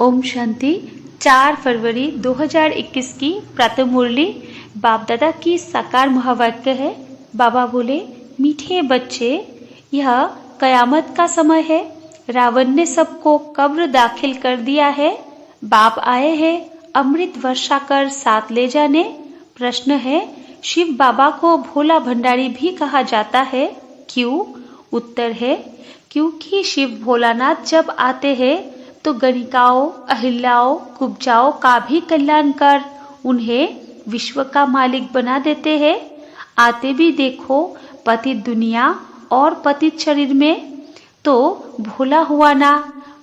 ओम शांति। 4 फरवरी 2021 की प्रातः मुरली बाप दादा की साकार महावाक्य है। बाबा बोले, मीठे बच्चे, यह कयामत का समय है। रावण ने सबको कब्र दाखिल कर दिया है। बाप आए हैं अमृत वर्षा कर साथ ले जाने। प्रश्न है, शिव बाबा को भोला भंडारी भी कहा जाता है, क्यों? उत्तर है, क्योंकि शिव भोलानाथ जब आते हैं तो गणिकाओं, अहिल्याओं, कुब्जाओं का भी कल्याण कर उन्हें विश्व का मालिक बना देते हैं। आते भी देखो पतित दुनिया और पतित शरीर में, तो भोला हुआ ना।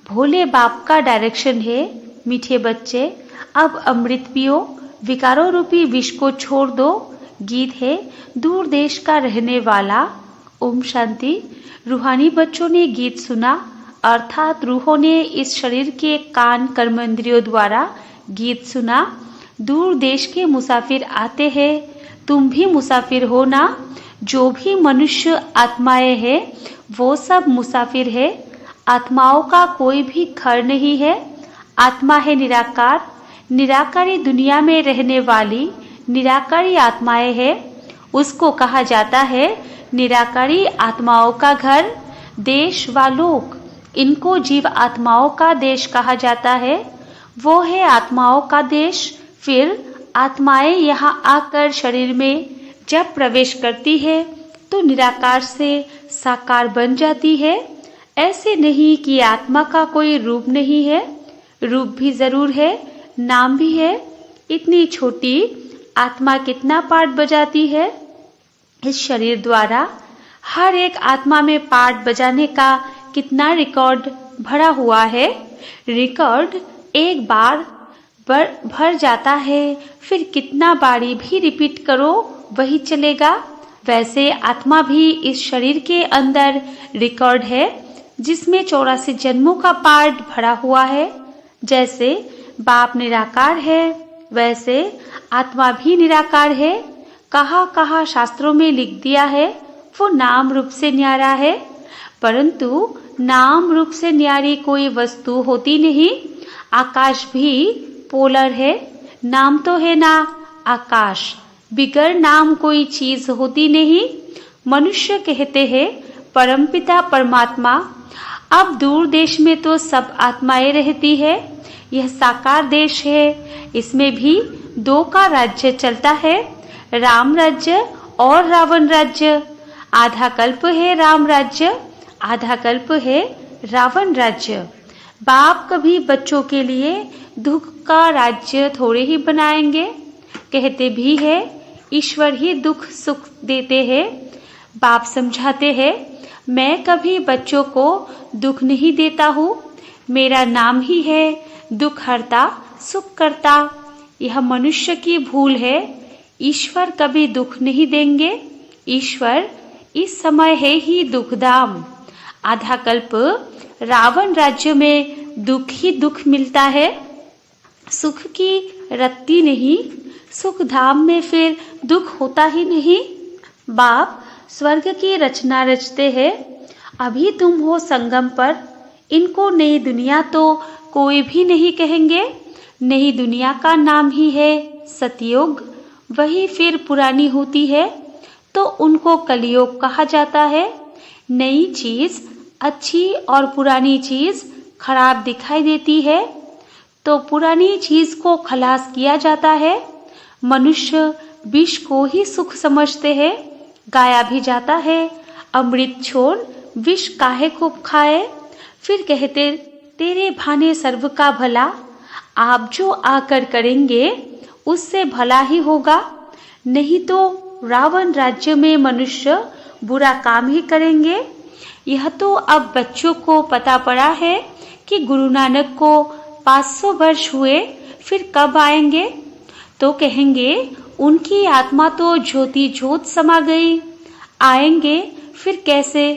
भोले बाप का डायरेक्शन है, मीठे बच्चे अब अमृत पियो, विकारों रूपी विष को छोड़ दो। गीत है दूर देश का रहने वाला। ओम शांति। रूहानी बच्चों ने गीत सुना, अर्थात रूहों ने इस शरीर के कान कर्मेंद्रियों द्वारा गीत सुना। दूर देश के मुसाफिर आते हैं, तुम भी मुसाफिर हो ना। जो भी मनुष्य आत्माएं हैं वो सब मुसाफिर है। आत्माओं का कोई भी घर नहीं है। आत्मा है निराकार, निराकारी दुनिया में रहने वाली निराकारी आत्माएं है। उसको कहा जाता है निराकारी आत्माओं का घर। देश व लोक, इनको जीव आत्माओं का देश कहा जाता है। वो है आत्माओं का देश। फिर आत्माएं यहाँ आकर शरीर में जब प्रवेश करती है तो निराकार से साकार बन जाती है। ऐसे नहीं कि आत्मा का कोई रूप नहीं है, रूप भी जरूर है, नाम भी है। इतनी छोटी आत्मा कितना पार्ट बजाती है इस शरीर द्वारा। हर एक आत्मा में पार्ट बजाने का कितना रिकॉर्ड भरा हुआ है। रिकॉर्ड एक बार भर जाता है, फिर कितना बारी भी रिपीट करो वही चलेगा। वैसे आत्मा भी इस शरीर के अंदर रिकॉर्ड है, जिसमें 84 जन्मों का पार्ट भरा हुआ है। जैसे बाप निराकार है, वैसे आत्मा भी निराकार है। कहाँ शास्त्रों में लिख दिया है वो नाम रूप से न्यारा है, परंतु नाम रूप से न्यारी कोई वस्तु होती नहीं। आकाश भी पोलर है, नाम तो है ना आकाश, बिगर नाम कोई चीज होती नहीं। मनुष्य कहते हैं परमपिता परमात्मा। अब दूर देश में तो सब आत्माएं रहती है। यह साकार देश है, इसमें भी 2 का राज्य चलता है, राम राज्य और रावण राज्य। आधा कल्प है राम राज्य, आधा कल्प है रावण राज्य। बाप कभी बच्चों के लिए दुख का राज्य थोड़े ही बनाएंगे। कहते भी है ईश्वर ही दुख सुख देते हैं। बाप समझाते हैं, मैं कभी बच्चों को दुख नहीं देता हूँ। मेरा नाम ही है दुख हरता सुख करता। यह मनुष्य की भूल है। ईश्वर कभी दुख नहीं देंगे। ईश्वर इस समय है ही दुखधाम। आधा कल्प रावण राज्य में दुख ही दुख मिलता है, सुख की रत्ती नहीं। सुख धाम में फिर दुख होता ही नहीं। बाप स्वर्ग की रचना रचते हैं। अभी तुम हो संगम पर। इनको नई दुनिया तो कोई भी नहीं कहेंगे। नई दुनिया का नाम ही है सतयुग। वही फिर पुरानी होती है तो उनको कलयुग कहा जाता है। नई चीज अच्छी और पुरानी चीज खराब दिखाई देती है तो पुरानी चीज को खलास किया जाता है। मनुष्य विष को ही सुख समझते हैं। गाया भी जाता है अमृत छोड़ विष काहे को खाए। फिर कहते तेरे भाने सर्व का भला। आप जो आकर करेंगे उससे भला ही होगा, नहीं तो रावण राज्य में मनुष्य बुरा काम ही करेंगे। यह तो अब बच्चों को पता पड़ा है कि गुरु नानक को 500 वर्ष हुए, फिर कब आएंगे? तो कहेंगे उनकी आत्मा तो ज्योति ज्योत समा गई, आएंगे फिर कैसे?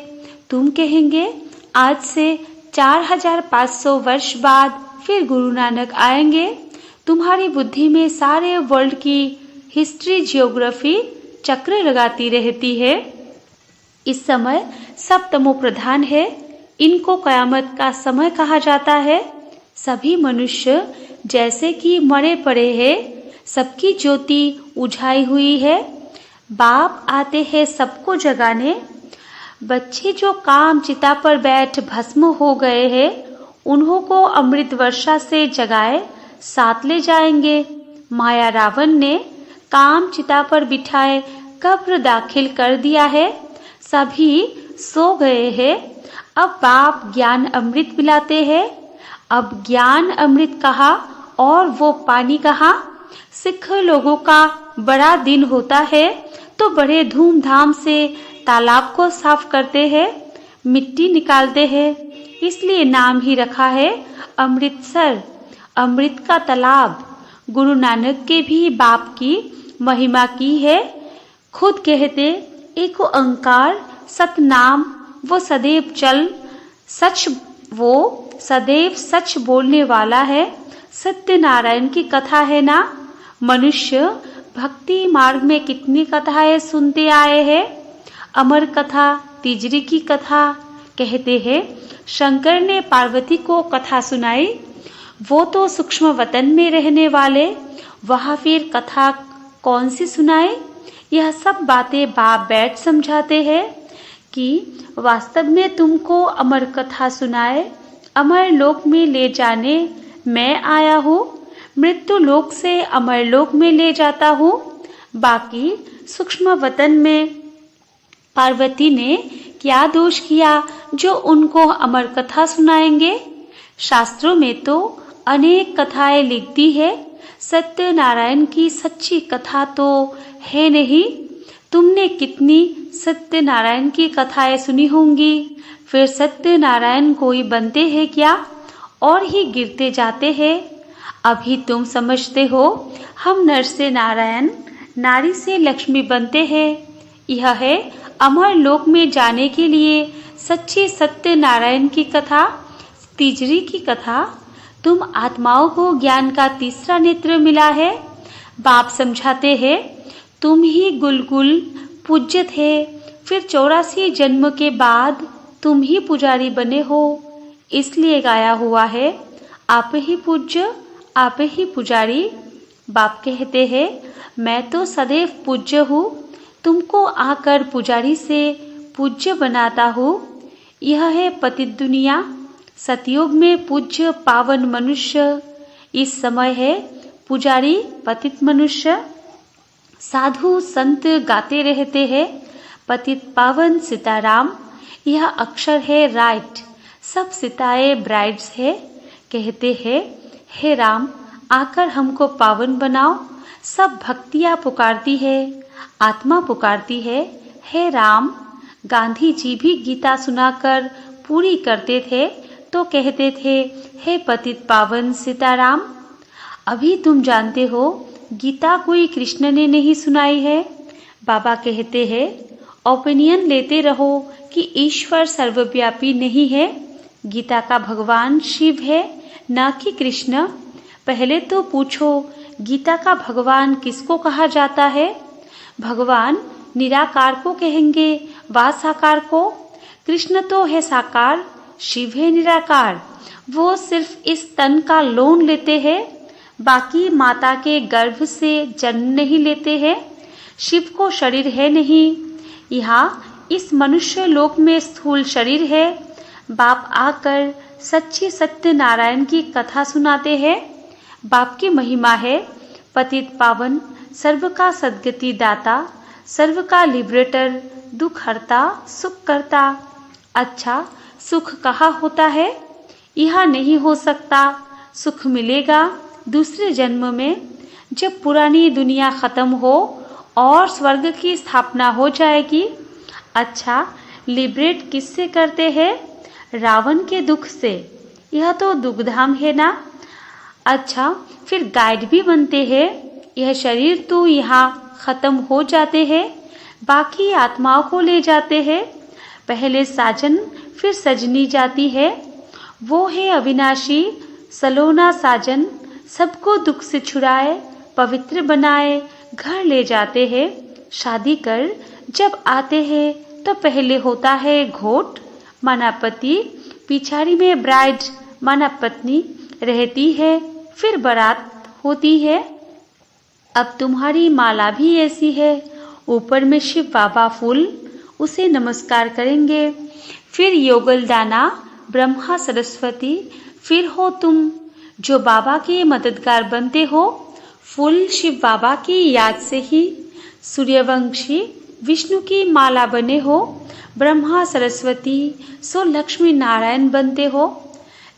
तुम कहेंगे आज से 4500 वर्ष बाद फिर गुरु नानक आएंगे। तुम्हारी बुद्धि में सारे वर्ल्ड की हिस्ट्री जियोग्राफी चक्र लगाती रहती है। इस समय सब तमो प्रधान है। इनको कयामत का समय कहा जाता है। सभी मनुष्य जैसे कि मरे पड़े हैं, सबकी ज्योति उझाई हुई है। बाप आते हैं सबको जगाने। बच्चे जो काम चिता पर बैठ भस्म हो गए हैं, उन्हों को अमृत वर्षा से जगाए साथ ले जाएंगे। माया रावण ने काम चिता पर बिठाए कब्र दाखिल कर दिया है। सभी सो गए हैं। अब बाप ज्ञान अमृत पिलाते हैं। अब ज्ञान अमृत कहा और वो पानी कहा। सिख लोगों का बड़ा दिन होता है तो बड़े धूमधाम से तालाब को साफ करते हैं, मिट्टी निकालते हैं। इसलिए नाम ही रखा है अमृतसर, अमृत का तालाब। गुरु नानक के भी बाप की महिमा की है। खुद कहते एक ओंकार सतनाम, वो सदैव चल सच, वो सदैव सच बोलने वाला है। सत्यनारायण की कथा है ना। मनुष्य भक्ति मार्ग में कितनी कथाएं सुनते आए हैं। अमर कथा, तिजरी की कथा। कहते हैं शंकर ने पार्वती को कथा सुनाई। वो तो सूक्ष्म वतन में रहने वाले, वहां फिर कथा कौन सी सुनाए। यह सब बातें बाप बैठ समझाते हैं कि वास्तव में तुमको अमर कथा सुनाए, अमर लोक में ले जाने मैं आया हूँ। मृत्यु लोक से अमर लोक में ले जाता हूँ। बाकी सूक्ष्म वतन में पार्वती ने क्या दोष किया जो उनको अमर कथा सुनाएंगे। शास्त्रों में तो अनेक कथाएं लिख दी है। सत्यनारायण की सच्ची कथा तो है नहीं। तुमने कितनी सत्यनारायण की कथाएं सुनी होंगी। फिर सत्यनारायण कोई बनते हैं क्या और ही गिरते जाते हैं। अभी तुम समझते हो हम नर से नारायण, नारी से लक्ष्मी बनते हैं। यह है अमर लोक में जाने के लिए सच्ची सत्यनारायण की कथा, तिजरी की कथा। तुम आत्माओं को ज्ञान का तीसरा नेत्र मिला है। बाप समझाते हैं तुम ही गुलगुल पूज्य थे, फिर 84 जन्म के बाद तुम ही पुजारी बने हो। इसलिए गाया हुआ है आप ही पूज्य, आप ही पुजारी। बाप कहते हैं मैं तो सदैव पूज्य हूँ, तुमको आकर पुजारी से पूज्य बनाता हूँ। यह है पतित दुनिया। सतयुग में पूज्य पावन मनुष्य, इस समय है पुजारी पतित मनुष्य। साधु संत गाते रहते हैं पतित पावन सीताराम। यह अक्षर है राइट, सब सीताएं ब्राइड्स है। कहते हैं हे राम आकर हमको पावन बनाओ। सब भक्तियाँ पुकारती है, आत्मा पुकारती है हे राम। गांधी जी भी गीता सुनाकर पूरी करते थे तो कहते थे हे पतित पावन सीताराम। अभी तुम जानते हो गीता कोई कृष्ण ने नहीं सुनाई है। बाबा कहते हैं ओपिनियन लेते रहो कि ईश्वर सर्वव्यापी नहीं है। गीता का भगवान शिव है न कि कृष्ण। पहले तो पूछो गीता का भगवान किसको कहा जाता है। भगवान निराकार को कहेंगे व साकार को। कृष्ण तो है साकार, शिव है निराकार। वो सिर्फ इस तन का लोन लेते हैं, बाकी माता के गर्भ से जन्म नहीं लेते हैं। शिव को शरीर है नहीं। यहाँ इस मनुष्य लोक में स्थूल शरीर है। बाप आकर सच्ची सत्यनारायण की कथा सुनाते हैं। बाप की महिमा है पतित पावन, सर्व का सद्गति दाता, सर्व का लिबरेटर, दुख हरता, सुख करता। अच्छा सुख कहाँ होता है। यह नहीं हो सकता। सुख मिलेगा दूसरे जन्म में, जब पुरानी दुनिया खत्म हो और स्वर्ग की स्थापना हो जाएगी। अच्छा लिबरेट किससे करते हैं। रावण के दुख से। यह तो दुखधाम है ना। अच्छा फिर गाइड भी बनते हैं। यह शरीर तो यहाँ खत्म हो जाते हैं, बाकी आत्माओं को ले जाते हैं। पहले साजन फिर सजनी जाती है। वो है अविनाशी सलोना साजन, सबको दुख से छुड़ाए, पवित्र बनाए, घर ले जाते हैं। शादी कर जब आते हैं तो पहले होता है घोट माना पति, पिछाड़ी में ब्राइड माना पत्नी, रहती है, फिर बारात होती है। अब तुम्हारी माला भी ऐसी है। ऊपर में शिव बाबा फूल, उसे नमस्कार करेंगे। फिर योगलदाना, ब्रह्मा सरस्वती, फिर हो तुम जो बाबा के मददगार बनते हो। फूल शिव बाबा की याद से ही सूर्यवंशी विष्णु की माला बने हो। ब्रह्मा सरस्वती सो लक्ष्मी नारायण बनते हो।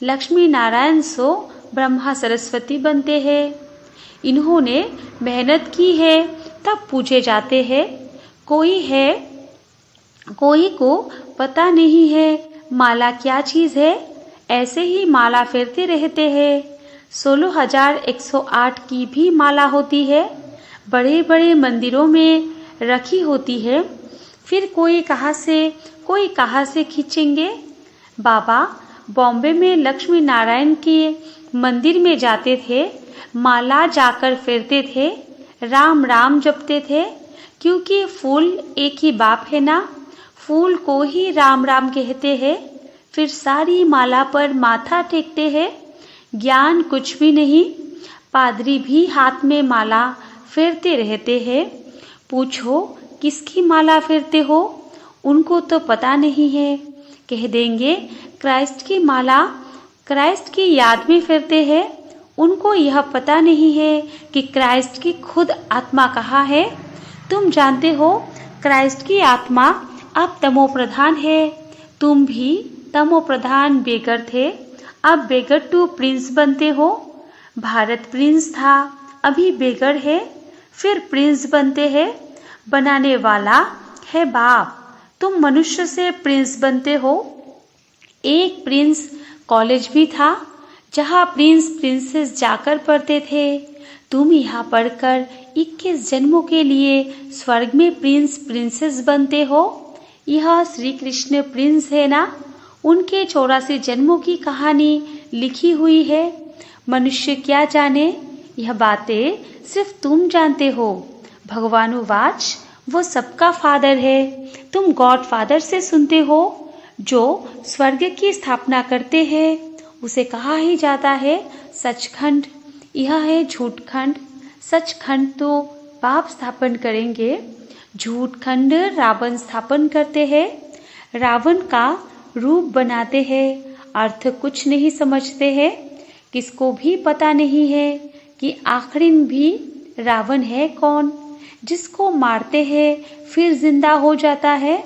लक्ष्मी नारायण सो ब्रह्मा सरस्वती बनते हैं। इन्होंने मेहनत की है तब पूजे जाते हैं। कोई को पता नहीं है माला क्या चीज है, ऐसे ही माला फेरते रहते हैं। 16,108 की भी माला होती है, बड़े बड़े मंदिरों में रखी होती है। फिर कोई कहाँ से खींचेंगे। बाबा बॉम्बे में लक्ष्मी नारायण के मंदिर में जाते थे, माला जाकर फेरते थे, राम राम जपते थे, क्योंकि फूल एक ही बाप है ना, फूल को ही राम राम कहते हैं। फिर सारी माला पर माथा टेकते हैं। ज्ञान कुछ भी नहीं। पादरी भी हाथ में माला फेरते रहते हैं। पूछो किसकी माला फेरते हो, उनको तो पता नहीं है। कह देंगे क्राइस्ट की माला, क्राइस्ट की याद में फेरते हैं। उनको यह पता नहीं है कि क्राइस्ट की खुद आत्मा कहाँ है। तुम जानते हो क्राइस्ट की आत्मा अब तमो प्रधान है। तुम भी तमो प्रधान बेगर थे, अब बेगर टू प्रिंस बनते हो। भारत प्रिंस था, अभी बेगर है, फिर प्रिंस बनते हैं। बनाने वाला है बाप, तुम मनुष्य से प्रिंस बनते हो। एक प्रिंस कॉलेज भी था, जहाँ प्रिंस प्रिंसेस जाकर पढ़ते थे। तुम यहाँ पढ़कर 21 जन्मों के लिए स्वर्ग में प्रिंस प्रिंसेस बनते हो। यह श्री कृष्ण प्रिंस है ना, उनके 84 जन्मों की कहानी लिखी हुई है। मनुष्य क्या जाने, यह बातें सिर्फ तुम जानते हो। भगवानुवाच, वो सबका फादर है। तुम गॉड फादर से सुनते हो, जो स्वर्ग की स्थापना करते हैं। उसे कहा ही जाता है सचखंड। यह है झूठखंड। सचखंड तो बाप स्थापन करेंगे, झूठखंड रावण स्थापन करते हैं। रावण का रूप बनाते हैं, अर्थ कुछ नहीं समझते हैं। किसको भी पता नहीं है कि आखिर भी रावण है कौन, जिसको मारते हैं फिर जिंदा हो जाता है।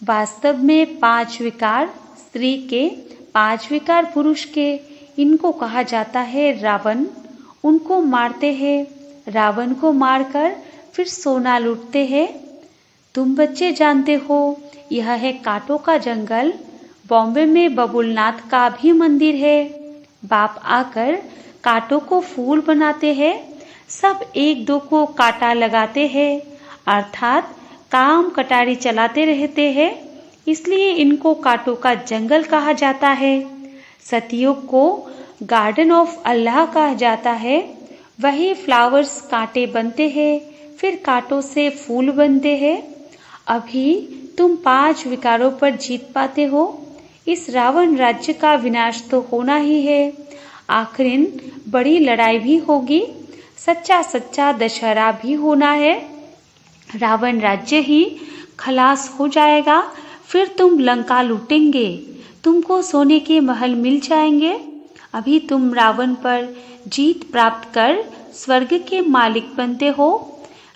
वास्तव में 5 विकार स्त्री के, 5 विकार पुरुष के, इनको कहा जाता है रावण। उनको मारते हैं, रावण को मारकर फिर सोना लूटते हैं। तुम बच्चे जानते हो यह है कांटों का जंगल। बॉम्बे में बबुलनाथ का भी मंदिर है। बाप आकर कांटों को फूल बनाते हैं। सब एक दो को कांटा लगाते हैं, अर्थात काम कटारी चलाते रहते हैं, इसलिए इनको कांटों का जंगल कहा जाता है। सतयुग को गार्डन ऑफ अल्लाह कहा जाता है। वही फ्लावर्स कांटे बनते हैं, फिर कांटों से फूल बनते हैं। अभी तुम 5 विकारों पर जीत पाते हो। इस रावण राज्य का विनाश तो होना ही है। आखिर बड़ी लड़ाई भी होगी, सच्चा दशहरा भी होना है। रावण राज्य ही खलास हो जाएगा, फिर तुम लंका लूटेंगे, तुमको सोने के महल मिल जाएंगे। अभी तुम रावण पर जीत प्राप्त कर स्वर्ग के मालिक बनते हो।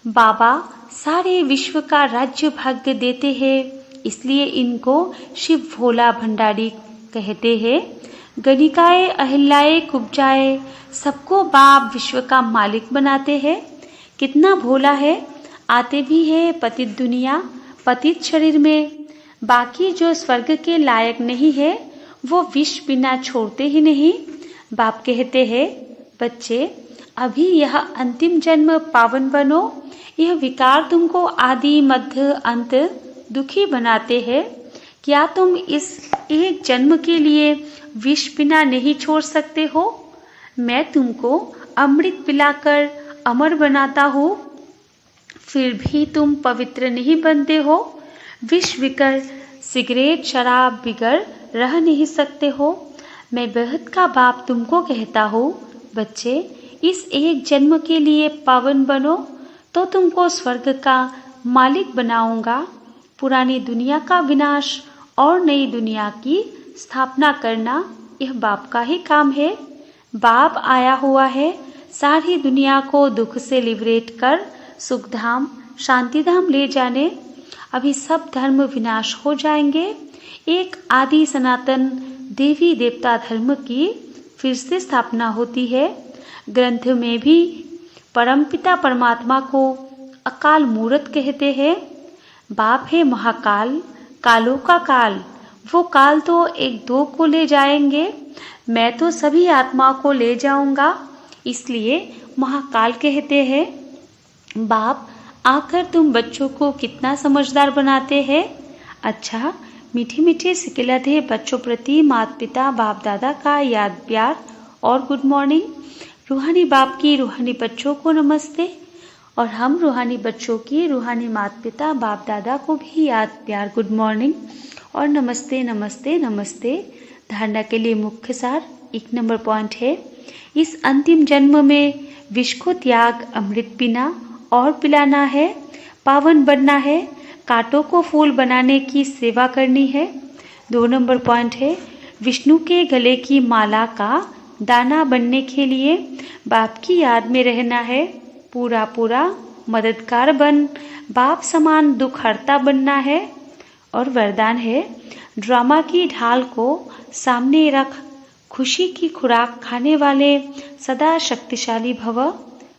बाबा सारे विश्व का राज्य भाग्य देते हैं, इसलिए इनको शिव भोला भंडारी कहते हैं। गणिकाए अहिल्याए कुब्जाए, सबको बाप विश्व का मालिक बनाते हैं। कितना भोला है, आते भी है पतित दुनिया, पतित शरीर में। बाकी जो स्वर्ग के लायक नहीं है, वो विष बिना छोड़ते ही नहीं। बाप कहते हैं, बच्चे अभी यह अंतिम जन्म पावन बनो। यह विकार तुमको आदि मध्य अंत दुखी बनाते हैं। क्या तुम इस एक जन्म के लिए विष बिना नहीं छोड़ सकते हो? मैं तुमको अमृत पिलाकर अमर बनाता हूँ, फिर भी तुम पवित्र नहीं बनते हो। विष बिगर सिगरेट शराब बिगर रह नहीं सकते हो। मैं बेहद का बाप तुमको कहता हूँ, बच्चे, इस एक जन्म के लिए पावन बनो तो तुमको स्वर्ग का मालिक बनाऊंगा। पुरानी दुनिया का विनाश और नई दुनिया की स्थापना करना यह बाप का ही काम है। बाप आया हुआ है सारी दुनिया को दुख से लिबरेट कर सुखधाम शांतिधाम ले जाने। अभी सब धर्म विनाश हो जाएंगे। एक आदि सनातन देवी देवता धर्म की फिर से स्थापना होती है। ग्रंथ में भी परमपिता परमात्मा को अकाल मूर्त कहते हैं। बाप है महाकाल, कालों का काल। वो काल तो एक दो को ले जाएंगे, मैं तो सभी आत्माओं को ले जाऊंगा, इसलिए महाकाल कहते हैं। बाप आकर तुम बच्चों को कितना समझदार बनाते हैं। अच्छा, मीठे मीठे सिकिलधे बच्चों प्रति माता पिता बाप दादा का याद प्यार और गुड मॉर्निंग। रूहानी बाप की रूहानी बच्चों को नमस्ते, और हम रूहानी बच्चों की रूहानी माता पिता बाप दादा को भी याद प्यार गुड मॉर्निंग और नमस्ते नमस्ते नमस्ते। धारणा के लिए मुख्य सार 1 नंबर पॉइंट है, इस अंतिम जन्म में विष को त्याग अमृत पीना और पिलाना है, पावन बनना है, कांटों को फूल बनाने की सेवा करनी है। 2 नंबर पॉइंट है, विष्णु के गले की माला का दाना बनने के लिए बाप की याद में रहना है। पूरा पूरा मददगार बन बाप समान दुख हरता बनना है। और वरदान है, ड्रामा की ढाल को सामने रख खुशी की खुराक खाने वाले सदा शक्तिशाली भव।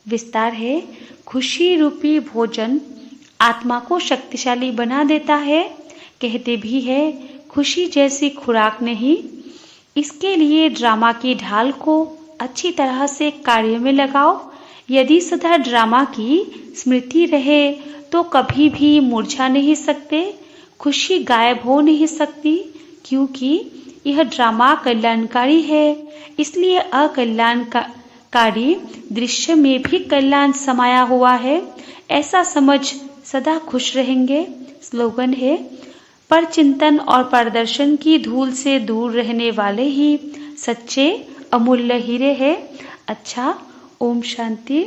विस्तार है, खुशी रूपी भोजन आत्मा को शक्तिशाली बना देता है। कहते भी है, खुशी जैसी खुराक नहीं। इसके लिए ड्रामा की ढाल को अच्छी तरह से कार्य में लगाओ। यदि सदा ड्रामा की स्मृति रहे तो कभी भी मुरझा नहीं सकते, खुशी गायब हो नहीं सकती, क्योंकि यह ड्रामा कल्याणकारी है। इसलिए अकल्याणकारी दृश्य में भी कल्याण समाया हुआ है, ऐसा समझ सदा खुश रहेंगे। स्लोगन है, पर चिंतन और प्रदर्शन की धूल से दूर रहने वाले ही सच्चे अमूल्य हीरे हैं। अच्छा, ओम शांति।